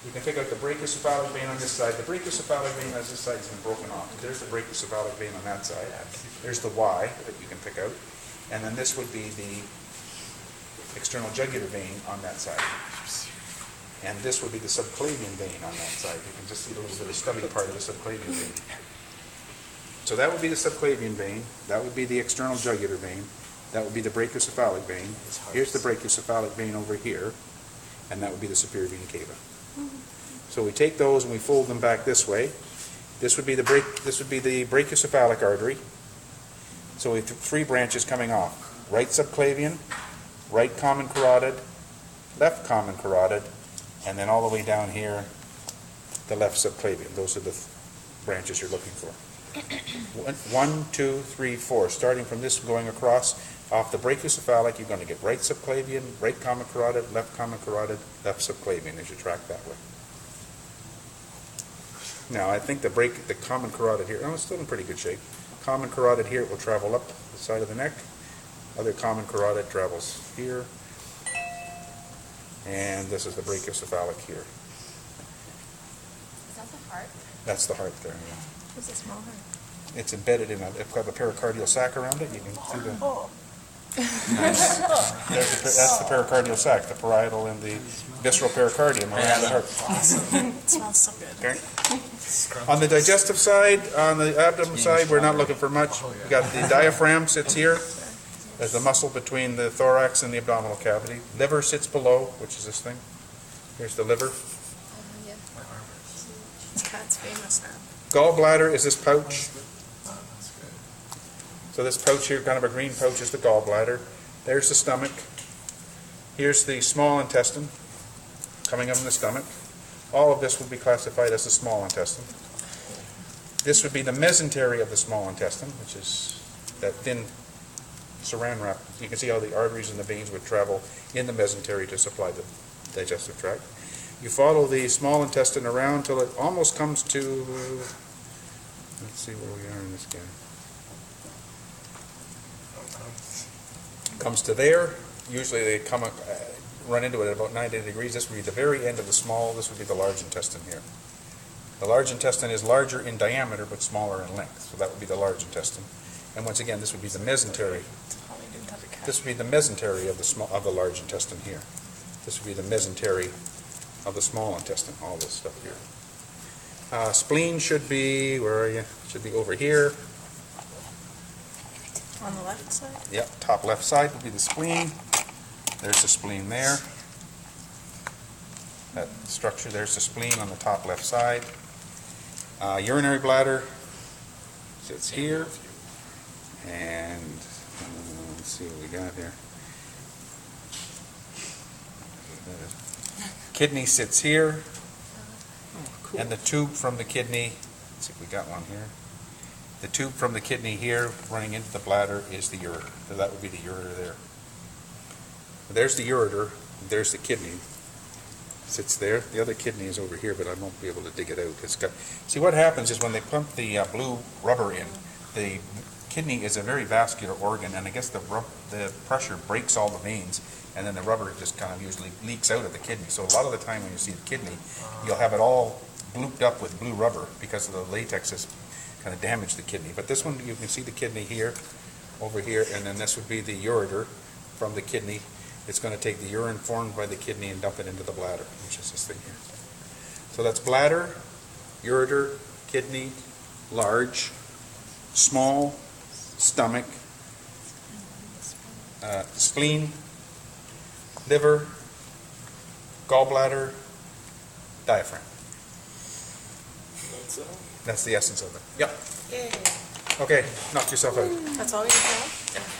You can pick out the brachiocephalic vein on this side. The brachiocephalic vein on this side has been broken off. There's the brachiocephalic vein on that side. There's the Y that you can pick out. And then this would be the external jugular vein on that side. And this would be the subclavian vein on that side. You can just see a little bit of stubby part of the subclavian vein. So that would be the subclavian vein. That would be the external jugular vein. That would be the brachiocephalic vein. Here's the brachiocephalic vein over here. And that would be the superior vena cava. So we take those and we fold them back this way. This would be the brachiocephalic artery. So we have 3 branches coming off. Right subclavian, right common carotid, left common carotid, and then all the way down here, the left subclavian. Those are the branches you're looking for. 1, 2, 3, 4. Starting from this going across, off the brachiocephalic, you're going to get right subclavian, right common carotid, left left subclavian as you track that way. Now, I think the common carotid here, it's still in pretty good shape. Common carotid here will travel up the side of the neck. Other common carotid travels here. And this is the brachiocephalic here. Is that the heart? That's the heart there, yeah. What's a small heart? It's embedded in it's got a pericardial sac around it. You can see the... Oh. That's the pericardial sac, the parietal and the visceral pericardium around the heart. It smells so good. Okay. On the digestive side, on the abdomen side, we're not looking for much. We got the diaphragm sits here. There's the muscle between the thorax and the abdominal cavity. Liver sits below, which is this thing. Here's the liver. Yeah. That's famous now. Gallbladder is this pouch. So this pouch here, kind of a green pouch, is the gallbladder. There's the stomach. Here's the small intestine coming up in the stomach. All of this would be classified as the small intestine. This would be the mesentery of the small intestine, which is that thin saran wrap. You can see how the arteries and the veins would travel in the mesentery to supply the digestive tract. You follow the small intestine around till it almost comes to, let's see where we are in this guy. Comes to there. Usually they run into it at about 90 degrees. This would be the very end of the small. This would be the large intestine here. The large intestine is larger in diameter but smaller in length. So that would be the large intestine. And once again, this would be the mesentery. This would be the mesentery of the large intestine here. This would be the mesentery of the small intestine. All this stuff here. Spleen should be, where are you? Should be over here. On the left side? Yep, top left side would be the spleen. There's the spleen there. That structure, there's the spleen on the top left side. Urinary bladder sits here. And let's see what we got here. Kidney sits here. And the tube from the kidney, let's see if we got one here. The tube from the kidney here running into the bladder is the ureter. So that would be the ureter there. There's the ureter. There's the kidney. Sits there. The other kidney is over here, but I won't be able to dig it out. See, what happens is when they pump the blue rubber in, the kidney is a very vascular organ, and I guess the pressure breaks all the veins, and then the rubber just kind of usually leaks out of the kidney. So a lot of the time when you see the kidney, you'll have it all blooped up with blue rubber because of the latex has kind of damaged the kidney. But this one, you can see the kidney here, over here, and then this would be the ureter from the kidney. It's going to take the urine formed by the kidney and dump it into the bladder, which is this thing here. So that's bladder, ureter, kidney, large, small, stomach, spleen, liver, gallbladder, diaphragm. That's the essence of it. Yep. Yay. Okay, knock yourself out. That's all you have?